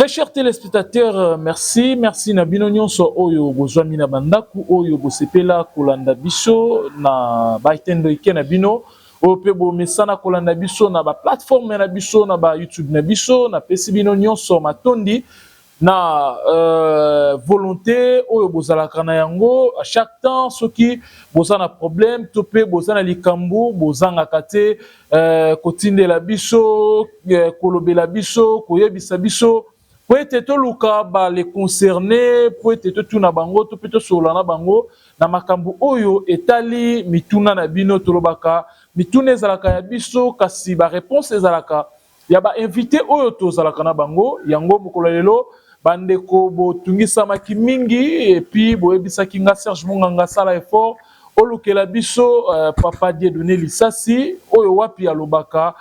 Très chers téléspectateurs, merci na bino nyonso oyo bozwami na bandaku oyo bosepela kolanda biso na baitendo ike na bino oyo pe bomesana kolanda biso na ba plateforme na biso na ba YouTube na biso na pesi bino nyonso matondi na volonté oyo bozalaka na yango à chaque temps soki bozana problème to pe bozana likambu bozangaka te kotindela biso kolobela biso koyebisa biso po ete toluka ba les concernés po ete totuna bango to pe tosolana bango na makambo oyo etali mituna na bino tolobaka mituna ezalaka ya biso kasi ba réponse ezalaka ya ba invité oyo tozalaka na bango yango mokolo lelo bandeko botungisamaki mingi et puis boyebisaki nga Serge Munganga sala effort olukela biso papa Dieudonné Lisasi oyo wapi alobaka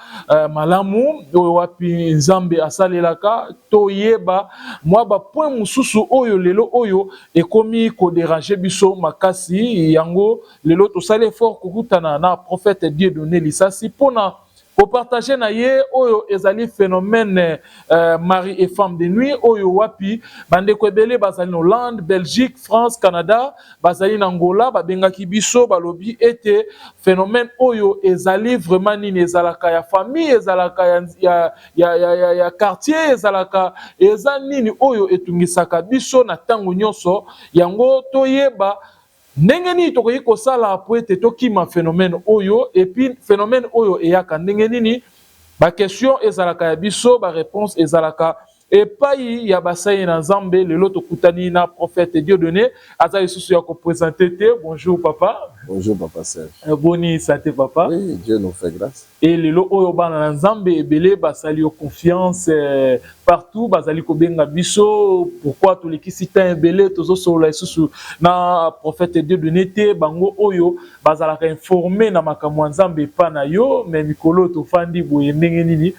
malamu oyo wapi nzambe asalelaka toyeba mwa ba point mususu oyo lelo oyo ekomi ko déranger biso makasi yango lelo tosali effort kokutana na prophète Dieudonné Lisasi pona pour partager na ye oyo ezali phénomène mari et femme de nuit oyo wapi bandeko ebele bazali na Hollande, Belgique, France, Canada, bazali na Angola, babengaki biso balobi ete phénomène oyo ezali vraiment nini ezalaka ya famille, ezalaka ya quartier, ezalaka eza nini oyo etungisaka biso na tango nyonso yango toyeba ndenge nini tokoki kosala po ete tokima phénomène oyo et puis phénomène oyo eyaka ndenge nini ba question ezalaka ya biso ba réponse ezalaka epai ya basai na Nzambe lelo tokutani na prophète Dieudonné aza lisusu ya ko présenter te. Bonjour papa. Bonjour papa Serge. Boni santé papa. Oui, Dieu nous fait grâce. Et lelo oyo bana na Nzambe ebele basali yo confiance partout bazali ko benga biso pourquoi to lekisi ta ebele tozo solo lisusu na prophète Dieudonné te bango oyo bazalaka informé na makambo Nzambe pa na yo mais mikolo to fandi boye ndenge nini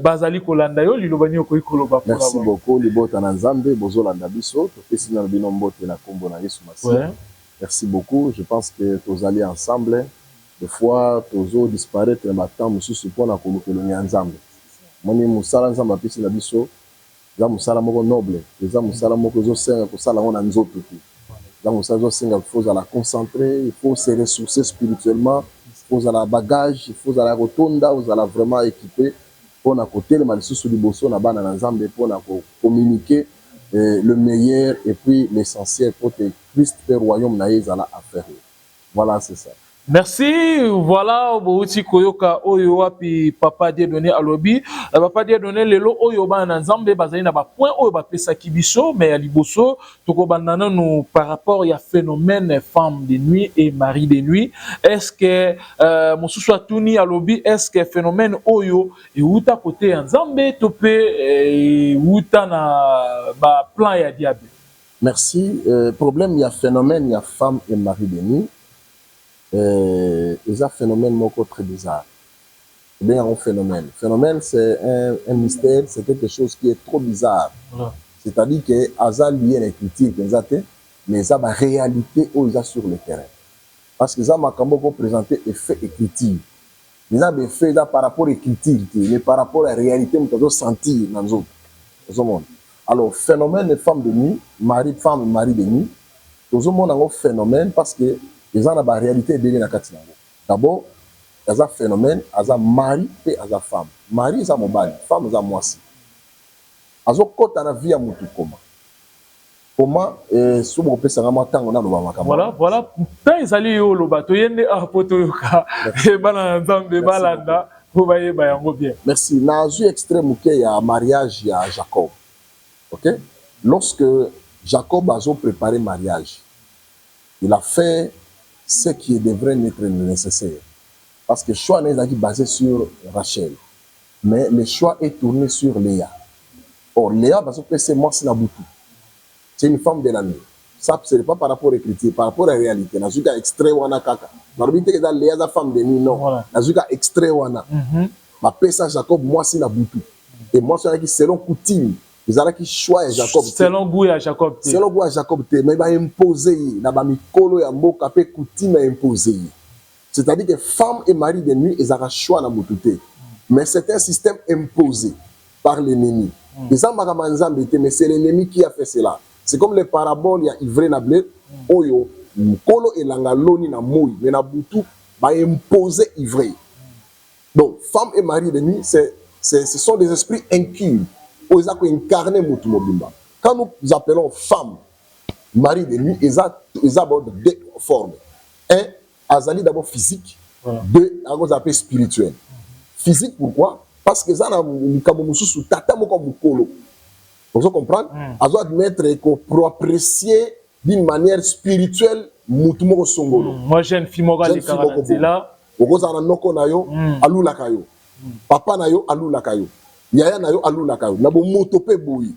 bazali kolanda yo lilobani okoki koloba. Merci beaucoup libota na Nzambe bozolanda biso topesi na bino mbote na kombo na Yesu Masiya. Merci beaucoup, je pense que tous allés ensemble des fois tous disparaître matin mususu pona kolukelo nya Nzambe moni musala Nzambe pesi na biso za musala moko noble za musala moko zo senga ko sala ona nzoto tu za musala zo senga faut la concentrer, il faut se ressourcer spirituellement, il faut la bagage, il faut la rotonda, vous allez vraiment équiper pour na côté le malisusu liboso na bana na Nzambe pour na communiquer le meilleur et puis l'essentiel pour que Christ et le royaume na yezala affaire. Voilà, c'est ça. Merci. Voilà, bouti koyoka oyo wapi papa Dieudonné alobi. Papa Dieudonné lelo oyo ba na Nzambe bazali na ba point oyo ba pesa kibiso mais ya liboso toko bandana nous par rapport ya phénomène femme de nuit et mari de nuit. Est-ce que mosusu atuni alobi est-ce que phénomène oyo e uta côté ya Nzambe topé uta na ba plan ya diable? Merci. Problème il y a phénomène il y a femme et mari de nuit. C'est un phénomène très bizarre. C'est bien un phénomène. Phénomène, c'est un mystère, c'est quelque chose qui est trop bizarre. C'est-à-dire que Asa lié à l'écriture, mais ça va réalité où il a sur le terrain. Parce que ça m'a présenté effet écriture. Ils ont des faits par rapport à l'écriture, mais par rapport à la réalité, nous avons senti dans nos monde. Alors, phénomène de femme de nuit, femme et mari de nuit, nous avons un phénomène parce que les gens ont la réalité de la Katina. D'abord, il y a un phénomène, il y a un mari et il y a une femme. Mari, c'est mon mari, femme, c'est moi aussi. Il y a une vie à mon tout comment si on peut savoir matin on a le bama. Voilà, tant ils allaient au lobato, yende a poto yoka, et balanzambe balanda, vous voyez bayango bien. Merci. Dans un extrême où il y a mariage, il y a Jacob. Ok? Lorsque Jacob a préparé le mariage, il a fait ce qui devrait être nécessaire. Parce que le choix n'est pas basé sur Rachel. Mais le choix est tourné sur Léa. Or, Léa, parce que c'est moi, c'est la boutou. C'est une femme de la nuit. Ça, ce n'est pas par rapport à l'écriture, par rapport à la réalité. N'a pas extrait wana kaka. N'a pas que Léa, la femme de nuit, non. N'a pas extrait wana. Ma pesa Jacob, moi, c'est la boutou. Et moi, c'est selon coutume. Ils ont qui choix Jacob. Selon goût à Jacob. Selon goût à Jacob. Mais il va imposer. Il va mikolo ya mboka pe coutume imposer. C'est-à-dire que femme et mari de nuit, ils ont choix na mutute. Mais c'est un système imposé par l'ennemi. Et ça, mais c'est l'ennemi qui a fait cela. C'est comme les paraboles, il y a ivré na blé, oyo, mkolo et langaloni na moui, mais na boutou, va imposer ivré. Donc, femme et mari de nuit, ce sont des esprits incubes. Ils ont incarné Moutou Mobimba. Quand nous appelons femme, mari de nuit, ils ont deux formes. Un, azali d'abord physique. Deux, on appelle spirituel. Physique, pourquoi? Parce que ça, sous tata moko mukolo. Vous comprenez? Azo admettre pour apprécier d'une manière spirituelle Moutou Moko Songolo. Moi, j'ai une fille morale de là. Okozana noko na yo alula kayo. Papa na yo alula kayo. Yaya na yo alula kayo. Na bo moto pe boyi.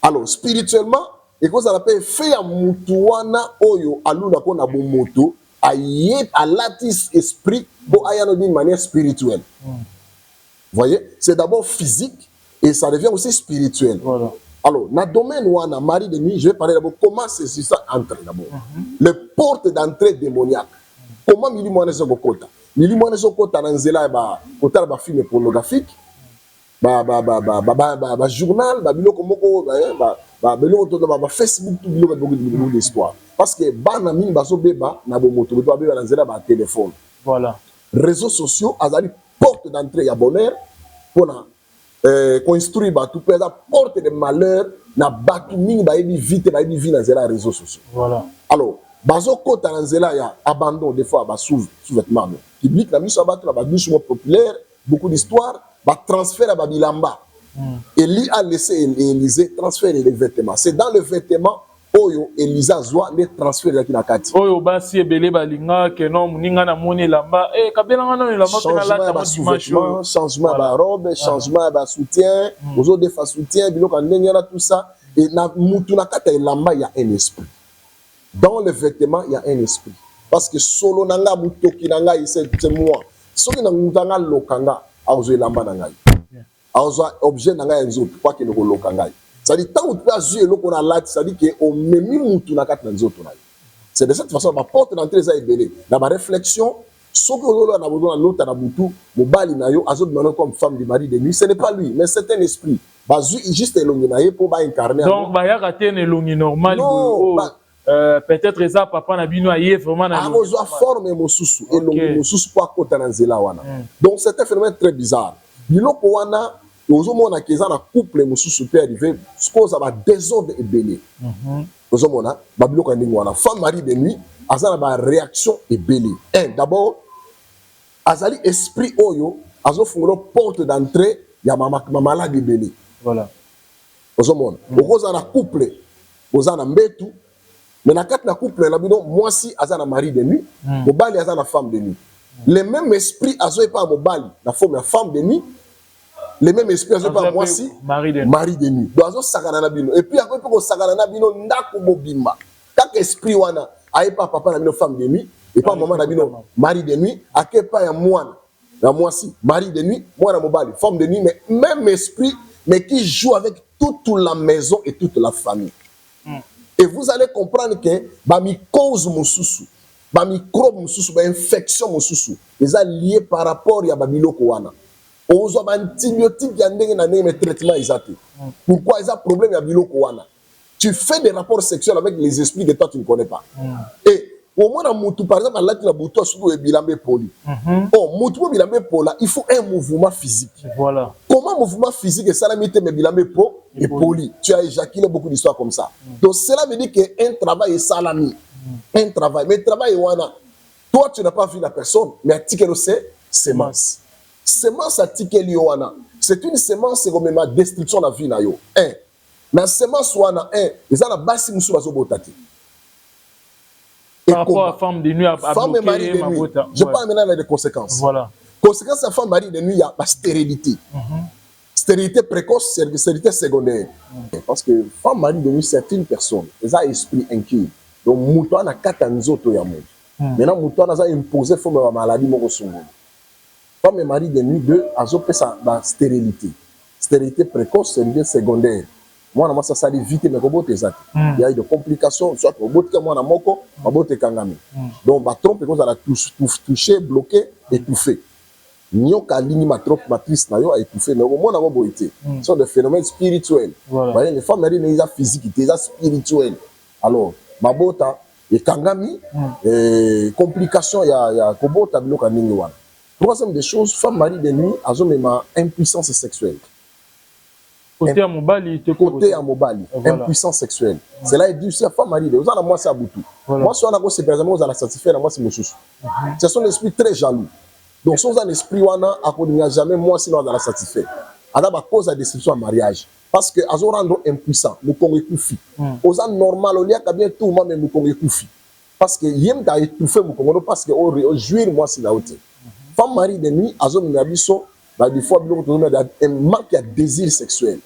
Alors spirituellement, et qu'on s'appelle fait à mutuana oyo alula ko na bo moto ayé à l'atis esprit pour ayano d'une manière spirituelle. Vous voyez, c'est d'abord physique et ça devient aussi spirituel. Voilà. Alors, dans le domaine où on a mari de nuit, je vais parler d'abord comment c'est ça entre d'abord. Les portes d'entrée démoniaque. Comment mili mwana zo kota? Mili mwana zo kota na nzela ba kota ba film pornographique. Ba journal, ba biloko moko ba biloko to ba Facebook tout biloko beaucoup d'histoire. Parce que bana mini bazo beba na bo moto ba beba na nzela ba téléphone. Voilà. Réseaux sociaux azali porte d'entrée ya bonheur pour na construire ba tout peut porte de malheur na batu mingi ba ebi vite ba ebi vie na nzela réseaux sociaux. Voilà. Alors bazo kota na nzela ya abandon des fois ba sous-vêtements public na miso abatu na ba douche populaire beaucoup d'histoire ba transfert à babilamba et lui a laissé Élisée transférer les vêtements. C'est dans le vêtement oyo Élisa zoa les transfert ya kina kati oyo basi ebele balinga ke non muninga na moni lamba kabela ngana ni lamba pe na lata ba sous-vêtements, changement ba robe, changement ba soutien ozo de fa soutien biloko ndenge na tout ça et na mutu na kata lamba ya un esprit. Dans le vêtement, il y a un esprit. Parce que solo nanga mutoki nanga c'est moi. Soki na mutanga lokanga, aozo lamba nanga. Aozo objet nanga nzoto pas que no lokanga. Ça dit tant ou tu as joué loko na lati, ça dit que au memi mutu na kata nzoto na. C'est de cette façon ma porte d'entrée ça est belé. Dans ma réflexion, soki olo na besoin l'autre na butu, mobali na yo azo demandé comme femme du mari de nuit, ce n'est pas lui, mais c'est un esprit. Bazu juste elongi na ye pour ba incarner. Donc ba ya raté ne longi normal. Non, peut-être ça papa na bino aye vraiment na a forme mosusu et longi mosusu pour kota na nzela wana. Donc c'est un phénomène très bizarre. Biloko wana ozomona keza na couple mosusu peut arriver ce cause ba désordre et belé. Ozomona ba biloko ndingo wana femme mari de nuit azana ba réaction et belé. D'abord azali esprit oyo azo fungolo porte d'entrée ya mama malade belé. Voilà. Ozomona okoza na couple ozana mbetu. Mais dans quatre couple, moi si azana mari de nuit, mobali azana femme de nuit. Les mêmes esprits azoé pas mobali, la forme de femme de nuit. Les mêmes esprits azoé pas moi si mari de nuit. Donc azo sakana na bino. Et puis après pour sakana na bino ndako mobimba. Chaque esprit wana aye pas papa na bino femme de nuit et pas maman na bino mari de nuit, ake pas ya moi. La moi si mari de nuit, moi na mobali femme de nuit, mais même esprit mais qui joue avec toute la maison et toute la famille. Et vous allez comprendre que bami cause mususu, bami microbe mususu, ba infection mususu, ils sont liés par rapport à babiloko wana. Ozo ba antibiotique ya ndenge na ndenge traitement exact. Pourquoi ils ont problème ya biloko wana? Tu fais des rapports sexuels avec les esprits que toi tu ne connais pas. Et au moins dans mutu par exemple là tu la buto surtout bilambe poli. Oh mutu bilambe pola, il faut un mouvement physique. Voilà. Comment mouvement physique et salamité mais bilambe po et poli. Tu as éjaculé beaucoup d'histoires comme ça. Donc cela veut dire que un travail est salami. Un travail, mais travail wana. Toi tu n'as pas vu la personne, mais atikelo c'est semence. Semence atikeli wana. C'est une semence comme ma destruction la vie na yo. Na semence wana ils ont la basi musu bazo botati. Par rapport à femme de nuit à femme et mari de nuit. Je parle maintenant des conséquences. Voilà. Conséquence à femme mari de nuit, il y a la stérilité. Stérilité précoce, stérilité secondaire. Parce que femme mari de nuit, c'est une personne. Elle a esprit inquiet. Donc, mouton a quatre anzoto ya monde. Maintenant, mouton a imposé forme de maladie morosongo. Femme et mari de nuit, deux, a opé la stérilité. Stérilité précoce, stérilité secondaire. Moi, ça dit vite, mais robot est ça. Il y a eu des complications, soit robot que moi, robot est kangami. Donc, bah, trompe, parce qu'on a touché, bloqué, étouffé. nyoka ligne matrice na yo a étouffé mais au moins na boité ce sont des phénomènes spirituels voilà les femmes mariées les physiques déjà spirituels alors mabota et kangami complication ya kobota biloka nini wana troisième des choses femme mariée de nuit azo mema impuissance sexuelle côté à mobali côté à mobali impuissance sexuelle c'est là il dit c'est femme mariée aux ana moi c'est abutu moi si on a go se présenter aux ana satisfaire moi c'est monsieur ce sont des esprits très jaloux. Donc, si on a un esprit, on n'a jamais moi sinon on a satisfait. On a cause de destruction en mariage. Parce que, on rend impuissant, nous sommes étouffés. On a normal, on a bien tout, mais nous sommes étouffés. Parce que, yem ta étouffé, parce que, on jouir moi si la haute. Femme mari de nuit, on a des fois, un manque de désir sexuel.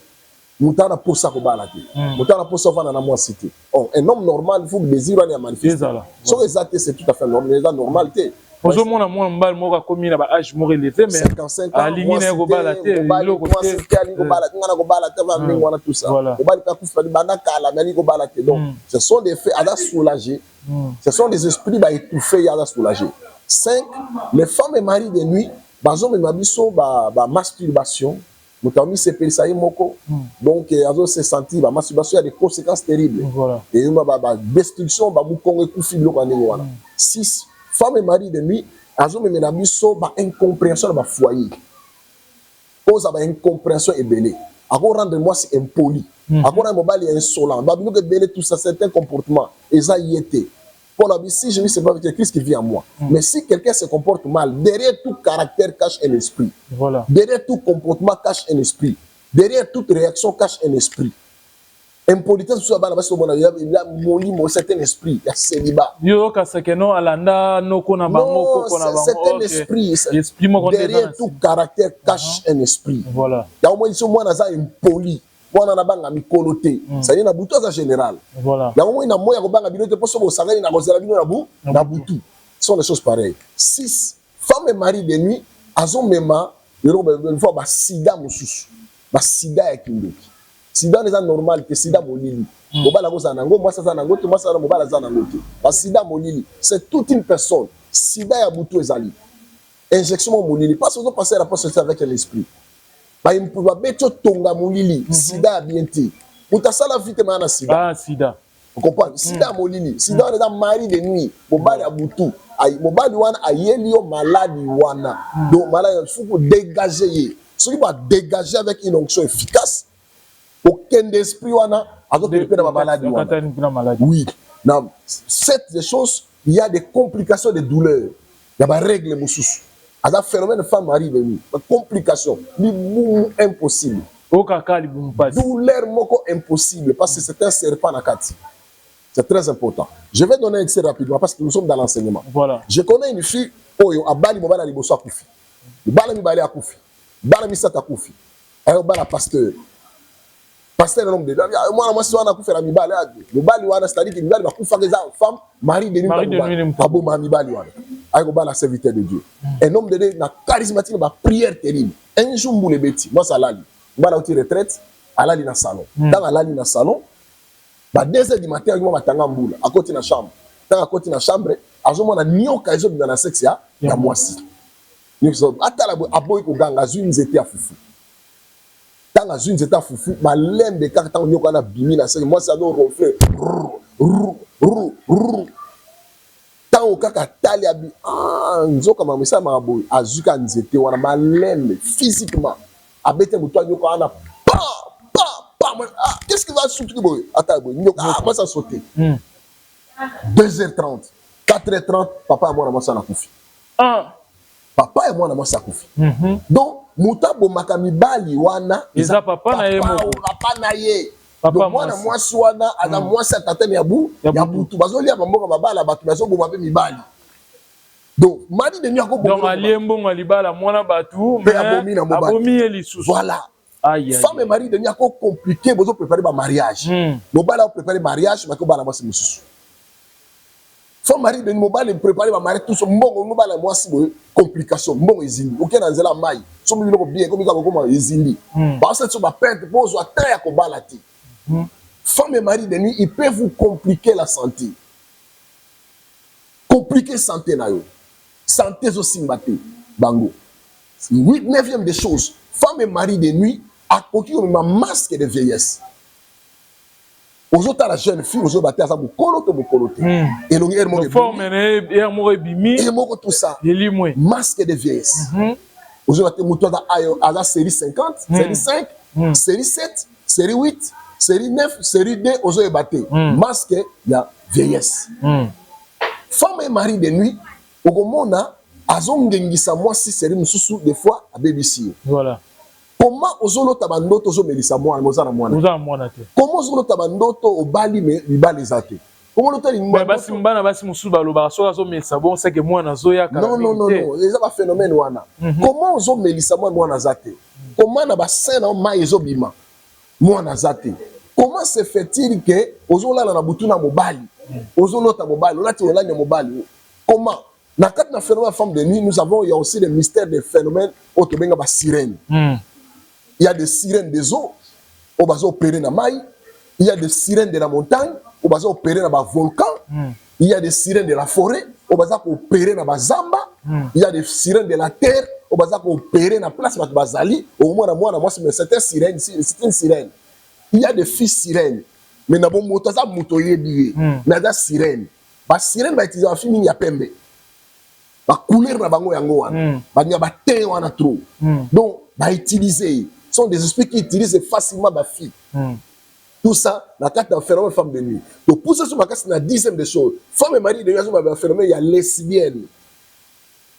Nous avons pour ça qu'on va la nous avons pour ça qu'on va la cité. Un homme normal, il faut que le désir soit manifesté. Sur les athées, c'est tout à fait normal. La normalité. Aujourd'hui, on a mbal moko komi na ba âge moko élevé mais 55 ans aligné na ko bala te lo côté ko bala te va mingi wana tout ça ko bala ka kufa bana kala mais ko bala te donc ce sont des faits à soulager ce sont des esprits ba étouffés à soulager 5 les femmes et maris de nuit bazo me mabiso ba masturbation mutami se pensa moko donc azo se sentir ba masturbation a des conséquences terribles voilà et ba destruction ba mukongo kufi lo kana wana 6 femme et mari de nuit, ils ont même une incompréhension dans le foyer. Ils ont une incompréhension ébélée. Ils rendre moi c'est impoli. Ils rendre insolent. Ils ont ébélé tout ça, certains comportements. Ils ont y été. Pour la vie, si je ne sais pas avec Christ qui vit en moi. Mais si quelqu'un se comporte mal, derrière tout caractère cache un esprit. Voilà. Derrière tout comportement cache un esprit. Derrière toute réaction cache un esprit. Impolitesse sur la base il y a mon certain esprit, il y a célibat. Yo kasakeno alanda no kona bango ko kona bango. C'est un esprit. Derrière tout caractère cache un esprit. Voilà. Il y a au moins ici moi naza impoli. Moi na banga mikoloté. Ça y est na butu en général. Voilà. Il y a au moins na moya ko banga bilote pour so sangani na kozela bino na butu. Ce sont des choses pareilles. 6 femmes et mari de nuit azo mema yo une fois ba sida mususu. Ba sida ya kindoki. Sida n'est pas normal que sida molili. Mobala ko zanango, moi ça zanango, moi ça mobala zanango. Parce sida molili, c'est toute une personne. Sida ya butu ezali. Injection molili. Parce que vous passez la poste avec l'esprit. Ba impuba beto tonga molili, sida bienti. Mutasala vite mana sida. Ah sida. Vous comprenez? Sida molili, sida n'est pas mari de nuit. Mobala butu. Ay mobali wana ayelio maladi wana. Donc malade il faut dégager. Celui qui va dégager avec une onction efficace. Aucun esprit wana a développé dans ma maladie. Oui. Non, cette choses, il y a des complications, des douleurs. Il y a des règles moussous. Il y a un phénomène de femme arrive des complications, impossible. Douleur moko impossible parce que c'est un serpent à quatre. C'est très important. Je vais donner un excès rapidement parce que nous sommes dans l'enseignement. Voilà. Je connais une fille, Oyo, Abali Mobala Liboso Akoufi. Bala Mibali Akoufi. Bala Misata Akoufi. Elle Bala pasteur. Pasteur l'homme de moi si on a fait la mibali mibali wana c'est-à-dire que mibali va kufa des femmes mari de nuit abo mibali wana ayo bala serviteur de Dieu un homme de Dieu na charismatique ba prière terrible un jour boule beti moi ça lali bala uti retraite alali na salon dans alali na salon ba 2h du matin moi matanga mbula à côté na chambre dans à côté na chambre azomona nyoka ezo dans la sexe ya mwasi nyoka atala aboy ko ganga zuni nzete ya fufu. Dans la zone d'état foufou, ma laine de carte en yoko na bimi na série, moi ça doit ronfler. Tant au kaka tali abi, nzoka ma misa ma boy, azuka nzete wana ma laine physiquement. Abete muto yoko ana pa. Qu'est-ce qui va sauter boy? Attends boy, nyoka moi ça sauter. 2h30, 4h30, papa moi na moi ça na koufi. Papa et moi na moi ça koufi. Donc Moutabo makamibali wana eza papa na ye moko papa na ye donc mwana mwasi wana ana mwasi atata ya butu bazolia bamboka babala batu bazo boma pe mibali donc mali de nyako donc aliembo ngalibala mwana batu mais abomi elisusu voilà femme et mari de nyako compliqué bozo préparer ba mariage mobala préparer mariage mais ko bana mwasi mususu femme mari de mobile préparer ba mariage tout so mbongo mobala mwasi boy complication mbongo ezindi OK na nzela mai so mbilo ko bien comme comment ezindi parce que so ba perte pose à terre ko balati femme et mari de nuit ils peuvent vous compliquer la santé compliquer santé na yo santé zo simbate bango 9e des choses, femme et mari de nuit a coquille un masque de vieillesse. Aujourd'hui, la jeune fille, aujourd'hui, elle a beaucoup et l'on est tout ça. Masque de vieillesse. Aujourd'hui, elle a série 50, série 5, série 7, série 8, série 9, série 2, aujourd'hui, masque, il y a vieillesse. Femme et mari de nuit, au monde, azongengisa moi si série mususu des fois à BBC. Voilà. Comment ozolo tabandoto zo melisa moi mozana mwana. Comment ozolo tabandoto au bali me libali zate. Comment l'autre il m'a basi mbana basi mususu baloba so zo melisa bon c'est que moi na zo ya non, c'est pas phénomène wana. Comment ozo melisa moi na zate. Comment na ba scène ma ezo bima. Moi na zate. Comment se fait-il que ozola na butu na mobali. Ozolo ta mobali, on a tiré la mobali. Comment? Dans le phénomène femme de nuit, nous avons, il y a aussi le mystère des phénomènes au Québec, il y a des sirènes. Il y a des sirènes des eaux, au bas opérer dans la maille. Il y a des sirènes de la montagne, au bas opérer dans le volcan. Il y a des sirènes de la forêt, au bas opérer dans la zamba. Il y a des sirènes de la terre, au bas opérer dans la place de Bazali. Au moins, c'est une sirène, c'est une sirène. Il y a des filles sirènes. Mais nous avons des motos, mais il y a des sirènes. Les sirènes, ils utilisent la fille, il y a pembe. La couleur na bango yango wana ba nya ba te wana trop donc ba utiliser sont des esprits qui utilisent facilement ba fille tout ça la carte d'un phénomène femme de nuit donc pour ça sur ma casse na 10e des choses femme et mari de nuit ba phénomène il y a lesbienne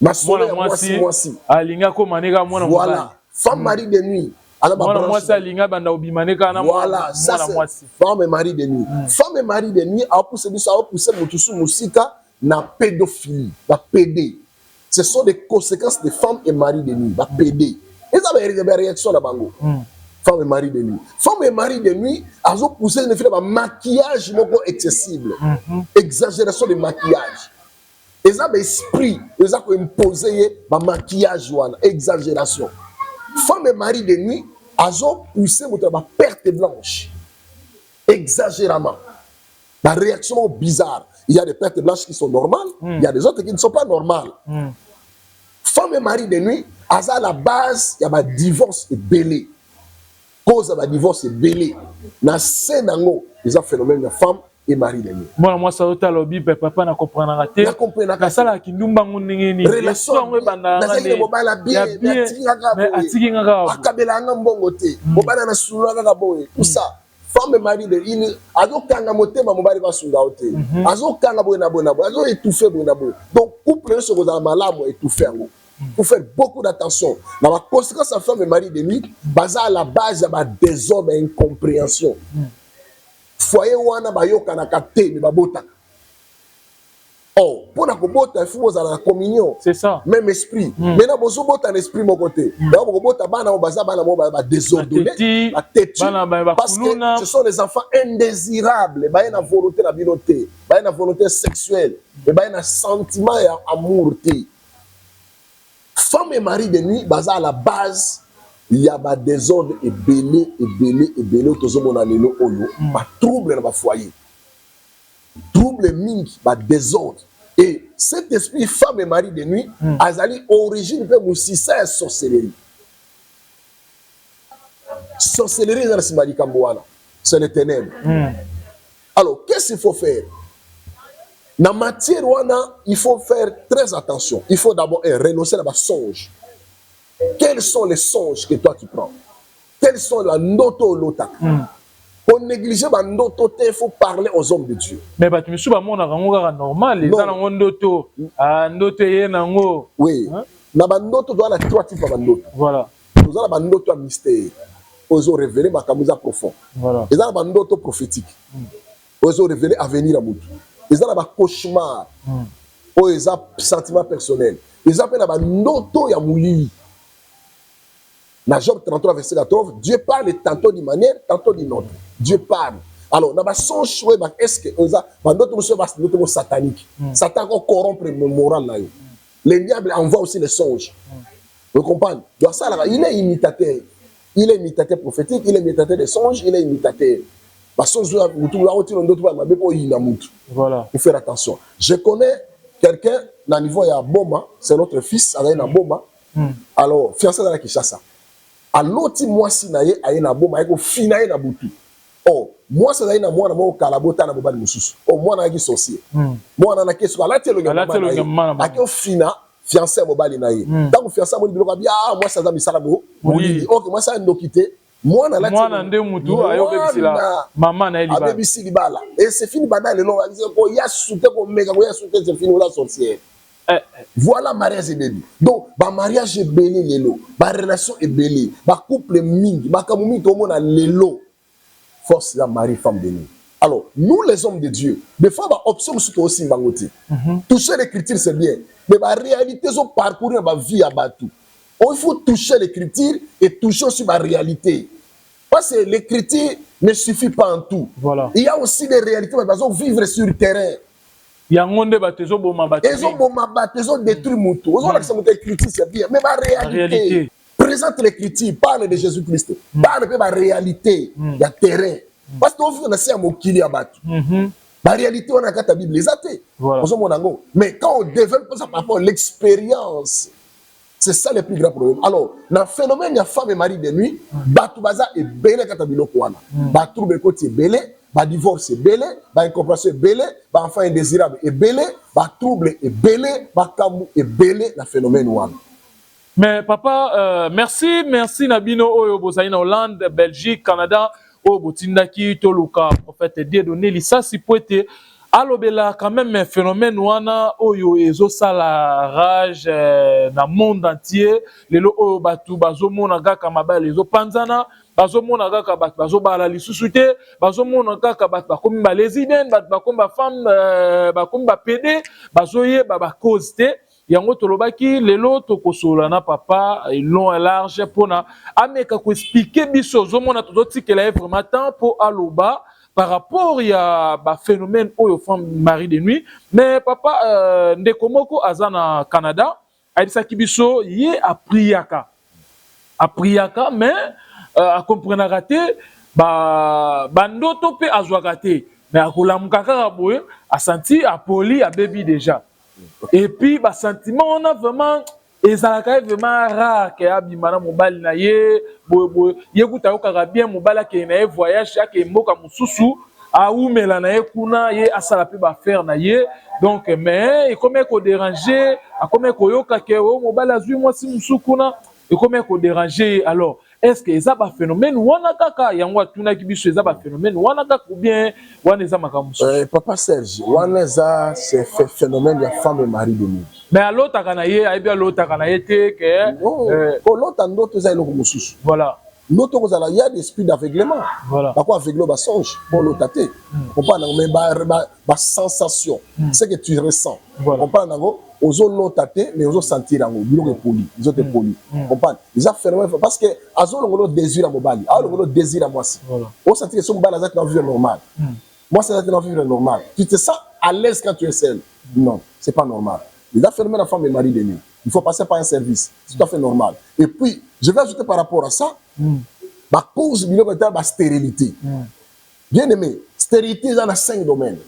ma soeur moi si alinga ko maneka mwana voilà femme mari de nuit alors moi ça alinga banda obimaneka na voilà ça c'est femme et mari de nuit femme et mari de nuit a poussé mutusu musika na pédophilie, la PD. Ce sont des conséquences de femmes et mari de nuit, la PD. Et ça va y avoir une réaction là bango. Femme et mari de nuit. Femme et mari de nuit, elles ont poussé une fille à maquillage excessif, exagération de maquillage. Et ça va esprit, ils ont imposé un maquillage exagération. Femme et mari de nuit, elles ont poussé une perte blanche, exagérément. La réaction bizarre. Il y a des pertes blanches qui sont normales, il y a des autres qui ne sont pas normales. Femme et mari de nuit, à la base, il y a un divorce et belé. Cause de divorce et belé. Dans le Sénango, il y a un phénomène de femme et mari de nuit. Moi, ça a lobby, papa n'a compris pas. Il a compris. La salle qui nous bango n'engeni. Relation. La salle mobile bien. Mais atiki ngaka. Akabela ngambongo te. Mobile na sula ngaka boye. Tout ça. Femme et mari de nuit, azokanga motema mobali va sunga ote. Azokanga boyena boyena boy. Azo étouffer boyena boy. Donc couple se cause malamu étouffer ngo. Faut faire beaucoup d'attention. Dans la conséquence à femme et mari de nuit, basa à la base il y a désordre et incompréhension. Foyer wana bayoka na kate mais babota. Oh, pour la kobota, il faut la communion. C'est ça. Même esprit. Maintenant, vous avez un esprit de mon côté. Vous avez désordonné, parce que ce sont des enfants indésirables. Ils ont une volonté de vie, ils ont une volonté sexuelle, ils ont un sentiment d'amour. Femme et mari de nuit, à la base, il y a des désordre et belé, trouble dans le foyer. Trouble mingi, désordre. Et cet esprit femme et mari de nuit, azali origine de moussissa et sorcellerie. Sorcellerie dans le simali kambouana, c'est les ténèbres. Alors, qu'est-ce qu'il faut faire? Dans la matière, il faut faire très attention. Il faut d'abord renoncer à la songe. Quels sont les songes que toi tu prends? Quels sont la noto lota? Pour négliger ndoto, il faut parler aux hommes de Dieu. Mais tu me suis pas normal. Les gens ndoto, ndoto nango. Oui. Na ndoto doit la trois types de ndoto. Voilà. Nous avons ndoto à mystère. Ils ont révélé ma camusa profond. Voilà. Ils ont ndoto prophétique. Ils ont révélé avenir à Moutou. Ils ont un cauchemar. Ils ont sentiment personnel. Ils ont un ndoto ya mouli. Dans Job 33, verset 14, Dieu parle tantôt d'une manière, tantôt d'une autre. Dieu parle. Alors, dans le songe, est-ce que notre chose satanique, Satan corrompt le moral. Le diable envoie aussi les songes. Vous comprenez? Il est imitateur. Il est imitateur prophétique, il est imitateur des songes, il est imitateur. Voilà. Il faut faire attention. Je connais quelqu'un, dans le niveau de Boma, c'est notre fils, il y a Boma. Alors fiancé dans la Kinshasa à l'autre mois si na ye aye na boma eko fina ye na butu. Oh moi ça na moi na mo kalabota na bobali mususu. Oh moi na ki sorcier. Moi na keso ala telo ngama akio fina fiancé mobali na ye. Tant fiancé mo biloko bi ah moi ça za misala bo. OK moi ça ndokité. Moi na la moi na nde mutu ayo bebisila maman na elibala. Abebisili bala et c'est fini bana le long ko ya soute ko mega ko ya soute c'est fini la sorcière. Voilà mariage et bébé. Donc, ba mariage est belé lelo, ba relation est belé, ba couple mingi, ba kamumi tout le monde a lelo. Force la mari femme de nous. Alors, nous les hommes de Dieu, des fois ba option surtout aussi bangoté. Toucher l'écriture c'est bien, mais ba réalité so parcourir ba vie à batou. Il faut toucher l'écriture et toucher aussi ma réalité. Parce que l'écriture ne suffit pas en tout. Voilà. Il y a aussi des réalités, mais besoin vivre sur le terrain. Il y a un monde bateau boma bateau. Ils ont détruit Moutou. Ils ont accepté l'écriture, c'est bien. Mais ma réalité. Présente l'écriture, parle de Jésus-Christ. Parle de ma réalité. Il y a terrain. Parce qu'on fait un mot qui est à battre. La réalité, on a qu'à ta Bible, les athées. Mais quand on développe ça par rapport à l'expérience, c'est ça le plus grand problème. Alors, dans le phénomène, il y a femme et mari de nuit, Batou Baza est belé quand tu as Batou Bekoti est belé. Ba divorce est belé, ba incompréhension est belé, ba enfant indésirable est belé, ba trouble est belé, ba kamou est belé, la phénomène ouane. Mais papa, merci Nabino Oyo Bozaïna Hollande, Belgique, Canada, Oyo Botindaki, Toluka, prophète Dieudonné, Lissa Sipoete, Alobela, quand même un phénomène ouana, Oyo Ezo Sala rage, dans le monde entier, les lo Oyo Batu, Bazo Monaga, Kamaba, les Panzana, bazo mona kaka bat bazo bala lisusu te bazo mona kaka bat bakomi ba lesbienne bat bakomi ba femme bakomi ba PD bazo ye ba cause te yango tolobaki lelo tokosola na papa long et large pona ameka ko expliquer biso zo mona tozotikela vraiment temps pour aloba par rapport ya ba phénomène oyo femme mari de nuit mais papa ndeko moko azana Canada aibisaki biso ye apriaka mais a comprendre raté bandoto pe azwaka te mais akolamuka kaka boye a senti a poli a baby déjà et puis ba sentiment on a vraiment ezalaka vraiment rare que abimana mobali na ye boye yekuta yokaka bien mobali ke na ye voyage ke mboka mususu a umela na ye kuna ye asala pe ba faire na ye donc mais et comme ko déranger a comme ko yoka ke o mobali azui moi si musukuna et comme ko déranger alors est-ce que ça va phénomène wana kaka yango tuna kibiso ça va phénomène wana kaka ou bien wana za makamuso papa Serge wana za c'est phénomène de femme et mari de nuit mais à l'autre kana ye a bien l'autre kana été que l'autre d'autres za eloko mususu voilà l'autre il y a des esprits d'aveuglement voilà pourquoi aveuglement ba songe pour l'autre té on parle mais ba sensation c'est que tu ressens on parle nango ozo lotate mais ozo sentir yango biloko poli ils ont été poli comprendre ils ont phénomène parce que azo longolo désir à mobali a longolo désir à moi si on sentir que son mobali a une vie normale moi c'est une vie normale tu te sens à l'aise quand tu es seul non c'est pas normal ils ont phénomène la femme et mari de nuit il faut passer par un service c'est tout à fait normal et puis je vais ajouter par rapport à ça ma cause biloko est la stérilité bien aimé stérilité dans 5 domaines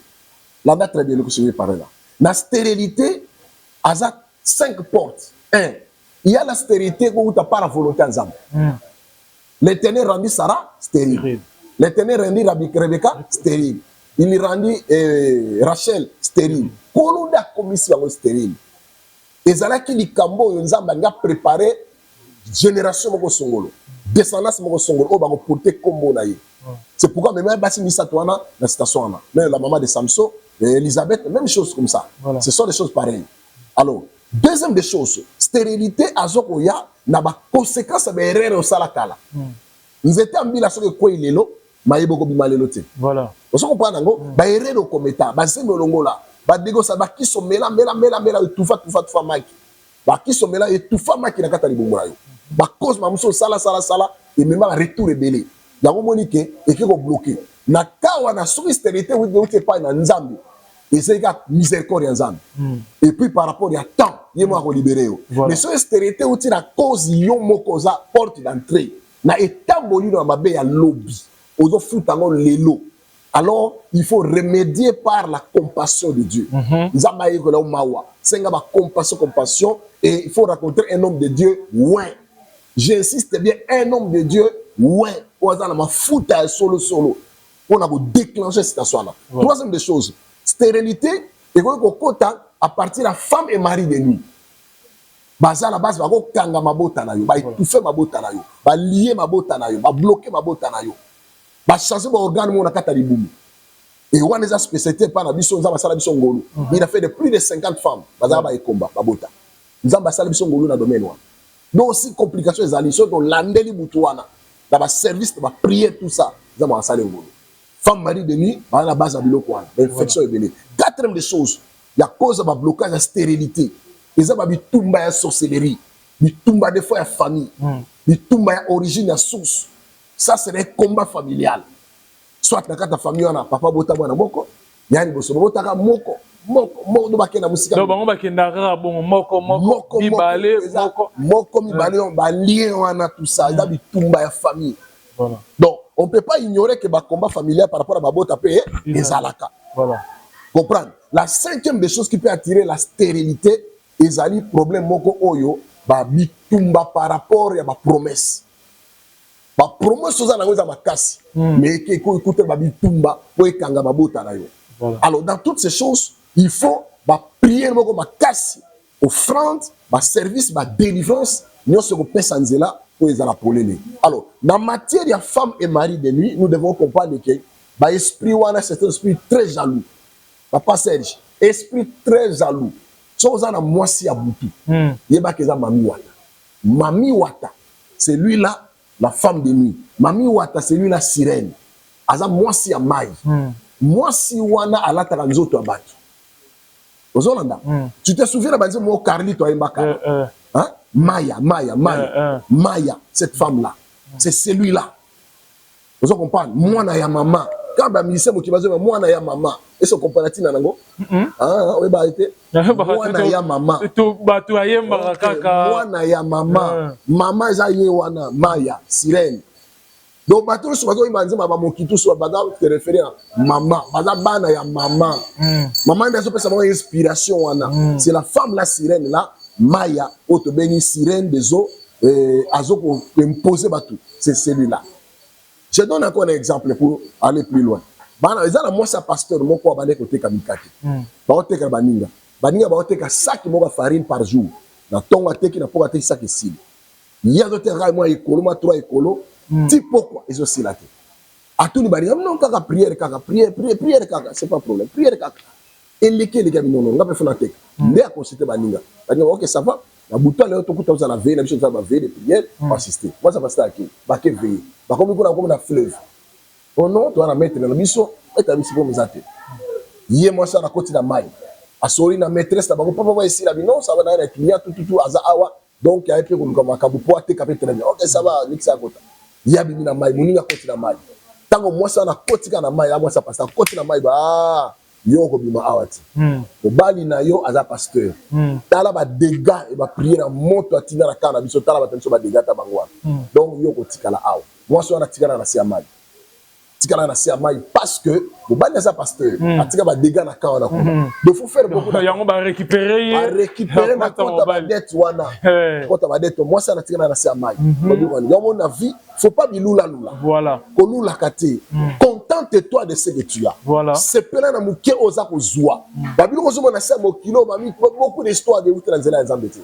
là très bien que je vais parler là la stérilité a 5 portes. 1. Il y a la stérilité où tu n'as pas la volonté ensemble. L'Éternel rendit Sarah stérile. L'Éternel rendit Rebecca stérile. Il rendit Rachel stérile. Quand on a commis stérile, et ça qui li kambo yonzamba nga préparé génération moko songolo, descendance moko songolo o ba ko porter kombo na ye. C'est pourquoi même basi misa toana na station na. Mais la maman de Samson, Elisabeth, même chose comme ça. Voilà. Ce sont des choses pareilles. Alors, deuxième des choses, stérilité azokoya na ba conséquence ba erreur au salakala. Nous étions en bilation de quoi il est là, mais il beaucoup bimalelo te. Voilà. Vous comprenez ngo ba erreur au kometa, ba sembe longola, ba dégo ça ba qui sont mela tufa maki. Ba qui sont mela tufa maki na kata libongola yo. Ba cause mamuso sala et même ba retour rebelle. Yango monike et qui ko bloquer. Na kawa na sous stérilité où de pas na nzambe. Et c'est la miséricorde ensemble. Et puis par rapport à temps, il y a un libéré. Mais ce stérilité où tu as cause yon mokoza porte d'entrée. Na état boli dans ma ya lobby. Ozo futango lelo. Alors il faut remédier par la compassion de Dieu. senga ba compassion, et il faut rencontrer un homme de Dieu, ouais. J'insiste bien, un homme de Dieu, ouais. Au hasard, ma fout à solo. On a déclenché cette situation-là. Troisième des choses, stérilité, et à partir de la femme et mari de nuit. Baza la base, bako kanga mabota na yo, ba étouffer mabota na yo, ba lier mabota na yo, ba bloquer mabota na yo, ba changer ba organe mo na kata libumu. Et on a spécialité par la biso, nzamba sala biso ngolo. Il a fait de plus de 50 femmes, baza ba ekomba, babota. Nzamba sala biso ngolo na domaine wana. Donc aussi complications les alliés sont landeli butuana, dans ba service, ba prière tout ça, nzamba sala ngolo. Femme mari de nuit, ba la base à biloko wana, infection et belé. Quatrième des choses, il y a cause de blocage de stérilité. Ils ont bitumba ya sorcellerie, bitumba des fois ya famille, bitumba ya origine ya source. Ça c'est un combat familial. Soit na kata famille on a papa bota bwana moko, yani boso bota ka moko do bakena musika. Do bango bakenda kaka bon moko mibale moko mibale on ba lien wana tout ça, il a bitumba ya famille. Voilà. Donc on peut pas ignorer que ba combat familial par rapport à ba bota pe ezalaka. Voilà. Comprendre. La cinquième des choses qui peut attirer la stérilité, ezali problème moko oyo ba bitumba par rapport à ma promesse. Ba promesse oza nango za makasi mais que écoute ba bitumba po ekanga babota na yo. Alors dans toutes ces choses, il faut ba prier moko makasi, offrande, ba service, ba délivrance, nyonso ko pesa nzela po ezala polele. Alors dans matière ya femme et mari de nuit, nous devons comprendre que ba esprit wana c'est un esprit très jaloux. Papa Serge, esprit très jaloux. Soza na mwasi ya butu. Yeba keza Mami Wata, c'est lui là, la femme de nuit. Mami Wata, c'est lui la sirène. Aza mwasi ya mai. Mwasi wana alataka nzoto abaki. Ozolanda. Tu te souviens de banze mo Carlito Mbaka? Hein? Maya, cette femme-là. C'est celui-là. Vous comprenez? Moi na ya maman. Quand ba ministère mo kibazo moi na ya maman. Est-ce qu'on comprend na nango? Ah, oui ba été. Moi na ya maman. To batu ayemba kaka. Moi na ya maman. Maman za ye wana Maya, sirène. Donc batu so bazo imanzi mama mokitu so bada te référer à maman. Bada bana ya maman. Maman ndaso pesa mo inspiration wana. C'est la femme la sirène là, Maya, auto beni sirène des eaux azo ko imposer batu. C'est celui-là. Je donne encore un exemple pour aller plus loin. Moi, c'est pasteur, mon quoi, bané côté kamikati. Baote ka baninga. Baninga baote ka sac moga farine par jour. Na tonga teki na poka teki sac ici. Hier de terrain moi écolo, moi 3 écolo. Ti pourquoi ils aussi là. A tout ni baninga non kaka prière kaka c'est pas problème. Prière kaka. Et les gars non nga pe fona tek. Ndé a consulter baninga. Baninga OK ça va. La bouton là tout coup la veille, la biche ça va veille de prière, assister. Moi ça va estar aqui. Ba que veille. Ba comme na fleuve. Oh non, tu vas la mettre dans le biseau, et tu as mis pour mes athées. Hier, moi, ça, la côte de la maille. À Sori, la maîtresse, papa va ici, la vie, non, ça va dans les clients, tout, aza awa. Donc, il y a un peu comme un cabou pour te capter très bien. Ok, ça va, mixer à côté. Hier, il y a la maille, mon côté de la maille. Tant que moi, ça, la côte de la maille, moi, ça passe. La côte de la maille, bah, yo, comme il awati. Le bali na yo, aza pasteur. T'as là, bah, dégâts, et bah, prier dans mon toit, tina la canne, biso, t'as là, bah, t'as dégâts, t'as bangwa. Donc, yo, kotika la awa. Moi, ça, on a tika la siamaille. Tikala na siamaille parce que le bani sa pasteur atika ba dégâts na ka wana ko il faut faire beaucoup de yango ba récupérer na compte ba dette wana compte ba dette moi ça na tikala na siamaille yango na vie faut pas bilula lula voilà ko lula kati contente-toi de ce que tu as voilà c'est pela na muke oza ko zwa ba bilo ko zo na sa mokilo mami beaucoup d'histoires de outre nzela nzambete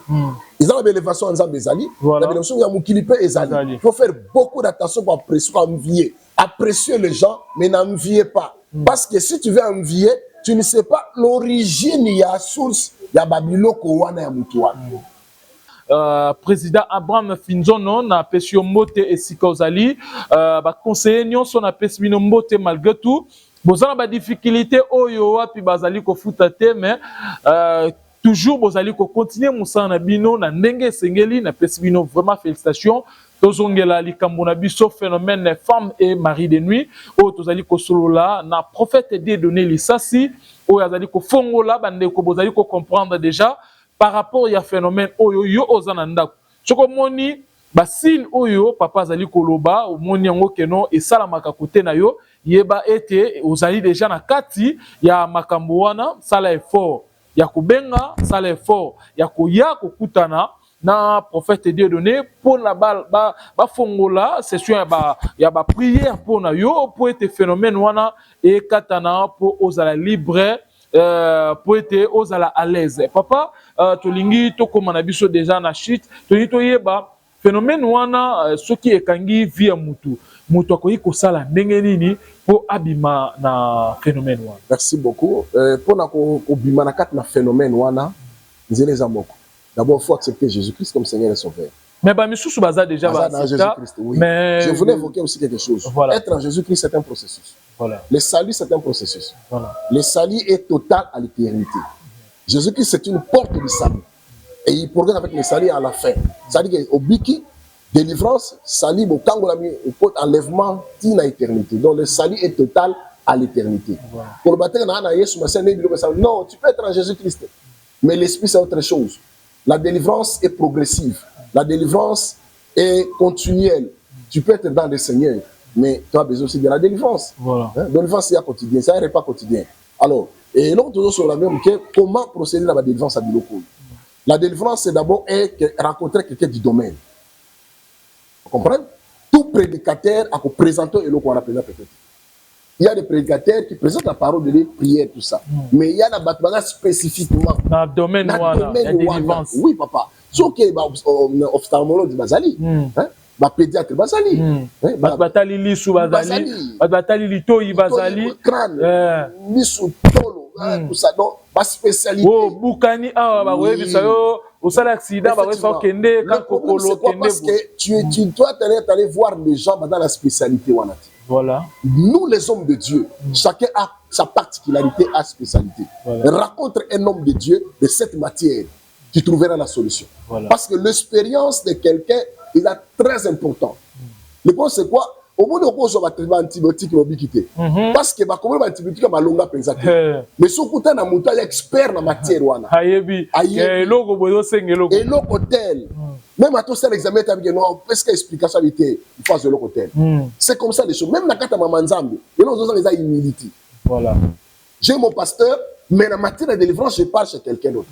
ils ont l'élévation nzambe ezali la bénédiction ya mokili pe ezali il faut faire beaucoup d'attention pour pression envier. Appréciez les gens, mais n'enviez pas. Parce que si tu veux envier, tu ne sais pas l'origine, il y a source, il y a Babylone, Kowana, il y a Moutouane. Président Abraham Finzono na pesi mbote esika ozali conseiller nyonso na pesi bino mbote malgré tout bozala ba difficulté oyo wapi bazali ko futa te mais toujours bozali ko continuer musana na bino na ndenge sengeli na pesi bino vraiment félicitations. Tozongela likambo na biso phénomène femme et mari de nuit o tozali ko solola na prophète de donner lisasi o yazali ko fongola bande ko bozali ko comprendre déjà par rapport à phénomène oyo yo ozana ndako soko moni ba signe oyo papa azali koloba o moni yango keno e sala makakote na yo yeba ete ozali déjà na kati ya makambo wana sala effort ya kubenga sala effort ya koya kokutana na prophète Dieu donné pour la ba fongola session ya ba prière pour na yo pour être phénomène wana et katana pour ozala libre pour être ozala à l'aise papa tolingi to komana biso déjà na chute tolingi to yeba phénomène wana soki ekangi via mutu akoki kosala ndenge nini pour abima na phénomène wana. Merci beaucoup pour na ko bima na kat na phénomène wana nzele za moko. D'abord, il faut accepter Jésus-Christ comme Seigneur et Sauveur. Mais Jésus-Christ, oui. Mais je voulais évoquer aussi quelque chose. Voilà. Être en Jésus-Christ, c'est un processus. Voilà. Le salut, c'est un processus. Voilà. Le salut est total à l'éternité. Jésus-Christ, c'est une porte du salut. Et il progresse avec le salut à la fin. C'est-à-dire qu'au biki, délivrance, salut, au enlèvement, tient à l'éternité. Donc le salut est total à l'éternité. Pour le baptême, non, tu peux être en Jésus-Christ. Mais l'esprit, c'est autre chose. La délivrance est progressive. La délivrance est continuelle. Tu peux être dans le Seigneur, mais tu as besoin aussi de la délivrance. Voilà. La délivrance, c'est quotidien, c'est un repas quotidien. Alors, et donc, toujours sur la même, comment procéder à la délivrance à Biloko? La délivrance, c'est d'abord rencontrer quelqu'un du domaine. Vous comprenez? Tout prédicateur a présenté et qu'on a présenté peut-être. Il y a des prédicateurs qui présentent la parole de Dieu, prière, tout ça. Mais il y a des bâtiments spécifiquement. Dans le domaine délivrance. Oui, papa. Sauf que l'ophtalmologue Bazali, le pédiatre Bazali, Batali Lissou Bazali, Batali Litoyi Bazali, crâne, Lissou Tolo, tout ça. Donc, ma spécialité. Oh, Boukani, ah, ouais, Bisayo, au sal accident, bah, ouais, ça, Kende, Kakokolo, Kende. Parce que tu dois aller voir les gens dans la spécialité Wanati. Voilà. Nous, les hommes de Dieu, chacun a sa particularité, a spécialité. Voilà. Rencontre un homme de Dieu de cette matière, tu trouveras la solution. Voilà. Parce que l'expérience de quelqu'un est très important. Le point, c'est quoi? Au moins, on va traitement antibiotique mobilité. Parce que bah comment antibiotique ma longa pensate. Mais ce côté na montagne expert na matière wana. Ayebi. Et logo boyo sengelo. Et logo tel. Même à tout ça l'examen tu as dit non, parce que explication vérité, il faut le hôtel. C'est comme ça les choses. Même na kata mama nzambe, et nous avons les humilité. Voilà. J'ai mon pasteur, mais la matière de délivrance je pars chez quelqu'un d'autre.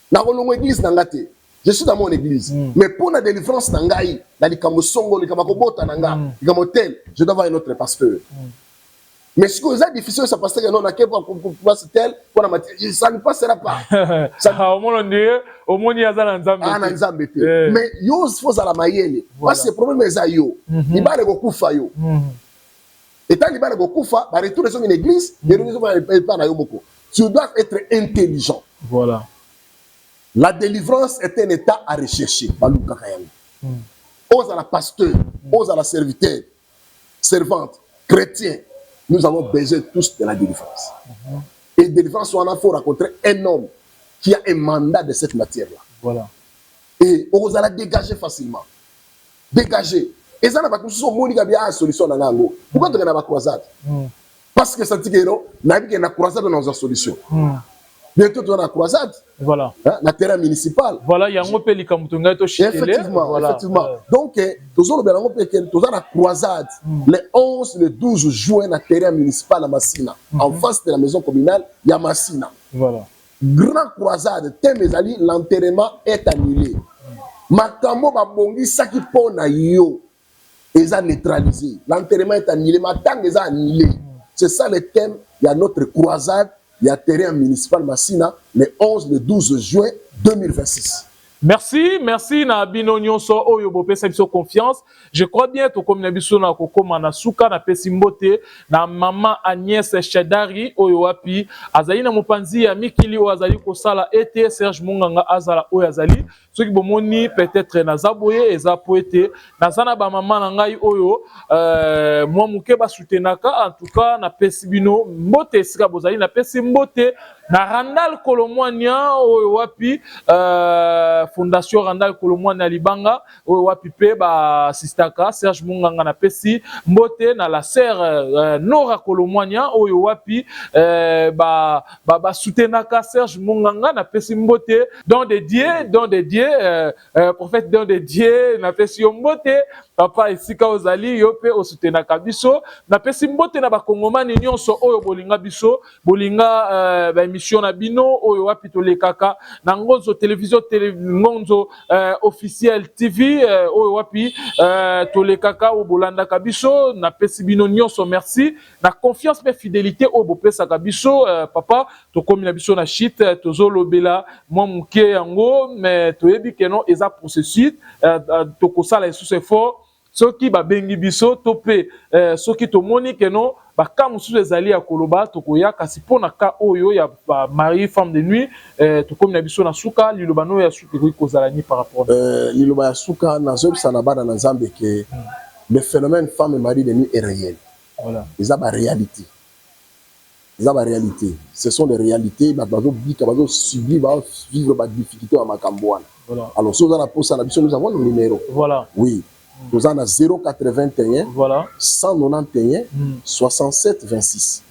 Na rolongo église na ngate. Je suis dans mon église. Mais pour la délivrance, dans les Kamosongo, les Kamakobota, les Kamotel, je dois avoir un autre pasteur. Mais ce que vous avez difficile, c'est parce que non, on a qu'à pouvoir se tel, ça ne passera pas. Au moins, il y a un Nzambe. Mais yo, il faut à la maïele. Parce que le problème est que yo, il va aller kufa yo. Et tant qu'il va aller kufa, il va retourner sur une église, tu dois être intelligent. Voilà. La délivrance est un état à rechercher. Ose à la pasteur, ose à la serviteur, servante, chrétien. Nous avons besoin tous de la délivrance. Et délivrance, on a faut rencontrer un homme qui a un mandat de cette matière-là. Voilà. Et on va la dégager facilement. Dégager. Et ça n'a pas de solution dans l'angle. Pourquoi tu as la croisade? Parce que ça dit que non, la croisade dans nos solutions. Bientôt, tu as la croisade. Voilà. La terrain municipal. Voilà, il y a un peu de effectivement, voilà. Effectivement. Donc, tu as la croisade le 11, le 12 juin, la terrain municipal à Massina. En face de la maison communale, il y a Massina. Voilà. Grande croisade, l'enterrement est annulé. Makambo babongi saki pona yo. Ils ont neutralisé. L'enterrement est annulé. Matang est annulé. C'est ça le thème. Il y a notre croisade. Il y a terrain municipal Massina le 11, le 12 juin 2026. Merci, merci na bino nyonso oyo bopesa biso confiance. Je crois bien to comme na biso na kokoma na suka na pesimbote na maman Agnès Chadari oyo wapi azali na mopanzi ya mikili o azali ko sala ete Serge Munganga azala oyo azali soki bomoni peut-être na zaboye eza poete na sana ba maman na ngai oyo moi muke ba soutenaka en tout cas na pesibino mbote sika bozali na pesimbote na Randal Kolomwania oyo wapi Fondation Randal Kolomwania Libanga oyo wapi pe ba sistaka Serge Munganga na pesi mbote na la sœur Nora Kolomwania oyo wapi ba soutenaka Serge Munganga na pesi mbote don de Dieu prophète don de Dieu na pesi mbote papa esika ozali yo pe osutenaka biso na pesi mbote na ba kongomani nyonso oyo bolinga biso bolinga ba émission na bino oyo wapi tolekaka na Ngonzo télévision Ngonzo officiel TV oyo wapi tolekaka o bolanda kabiso na pesi bino nyonso merci na confiance mais fidélité o bopesa kabiso papa to komi na biso na shit tozo lobela moi muke yango mais toyebi que non eza processus to kosala sous effort soki ba bengi biso to pe soki to moni que non ba ka musu ezali ya koloba to koya kasi pona ka oyo ya mari femme de nuit to komi na biso na suka liloba no ya suka ko kozala ni par rapport liloba ya suka na zob sana bana na nzambe que le phénomène femme et mari de nuit est réel. Voilà. Ils ont la réalité. Ils ont la réalité. Ce sont des réalités. Ils ont subi, vivre des difficultés à Makambouane. Voilà. Alors, si vous avez la pause à la mission, nous avons le numéro. Voilà. Oui. Nous avons 081 voilà. 191 67 26.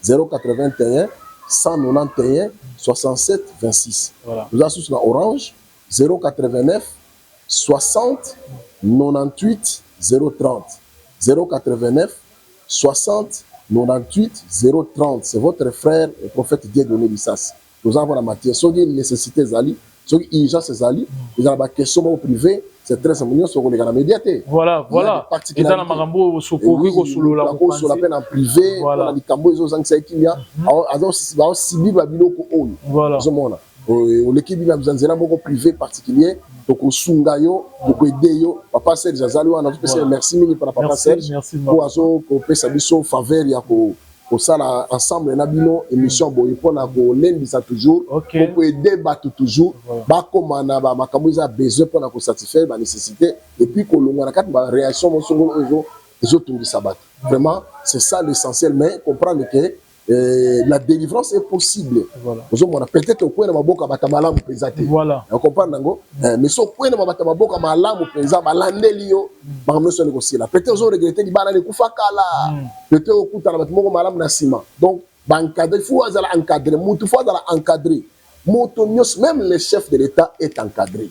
081 191 67 26. Voilà. Nous avons sur la Orange 089 60 98 030. 089 60 98 030. C'est votre frère, le prophète Dieudonné Lissas. Nous avons la matière. Si vous avez une nécessité, si vous avez une urgence, vous avez une question privée, c'est très important sur les médiatés. Voilà, voilà. Et dans la marambo, au secours, sur la peine en privé, voilà. Les cambo, ils ont anxiété, ils ont ciblé la biloko. Voilà. L'équipe de la privé particulier. Donc, au Sungayo, beaucoup aider papa Serge Azali, on a fait merci mille pour papa Serge. Pour azo ko pesa biso faveur ya ko sala ensemble na bino émission boy pour na ko lendi ça toujours pour aider bato toujours ba komana ba makambo za besoin pour na ko satisfaire ba nécessité et puis ko longa na kat ba réaction mon songo ezo tungi sabat. Vraiment, c'est ça l'essentiel mais comprendre que la délivrance est possible. Voilà. Peut-être au point de ma boca batamala mu présenter. Voilà. On comprend nango. Mais so point de ma boca malamu présent balandelio ba meso négocier là. Peut-être on regretter di bana ne kufakala. Peut-être au kuta na batmo malamu na sima. Donc ba encadrer faut azala encadrer mutu faut azala encadrer. Moto nyos même le chef de l'État est encadré.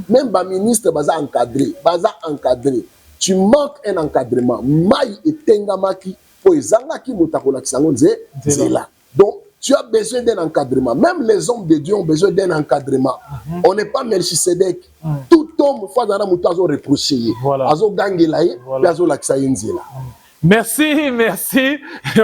Même ba ministre baza encadré. Tu manques un encadrement. Mai etengamaki donc, tu as besoin d'un encadrement. Même les hommes de Dieu ont besoin d'un encadrement. On n'est pas Melchisedec. Tout homme, faut dans la mouton, reproché. Voilà. Merci, merci.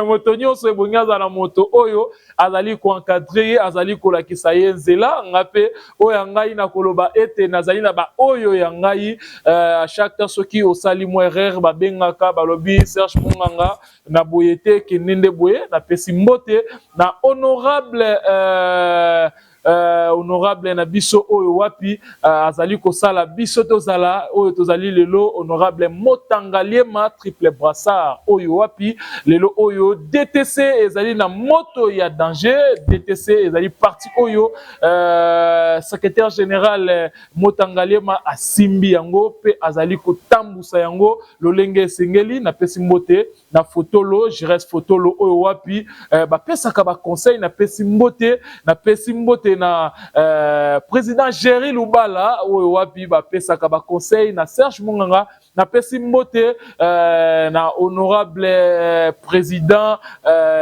Motonio se bungaza na moto oyo azali ko encadrer, azali ko la kisaye nzela ngape oyo ngai na koloba ete nazali na ba oyo ya ngai à chaque temps soki osali mo erreur ba bengaka ba lobi Serge Munganga na boyete ke nende boye na pesi mbote na honorable honorable na biso oyo wapi azali ko sala biso tozala oyo tozali lelo honorable Motangaliema triple brassard oyo wapi lelo oyo DTC ezali na moto ya danger DTC ezali parti oyo secrétaire général Motangaliema asimbi yango pe azali ko tambusa yango lolenge esengeli na pesi mbote na fotolo je reste fotolo oyo wapi ba pesaka ba conseil na pesi mbote na président Jerry Lubala oyo wapi ba pesaka ba conseil na Serge Munganga na pesi mbote na honorable président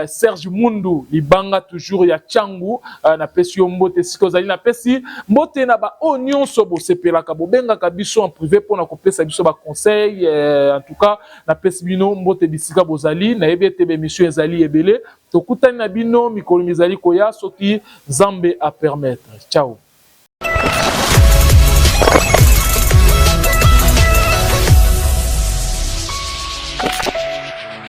Serge Mundu libanga toujours ya Changu na pesi mbote siko zali na pesi mbote na ba onion sobo sepelaka bobenga ka biso en privé pona ko pesa biso ba conseil en tout cas na pesi bino mbote bisika bozali na ebete be monsieur ezali ebele tokutani na bino mikolo mizali koya soki Zambe a permettre. Ciao.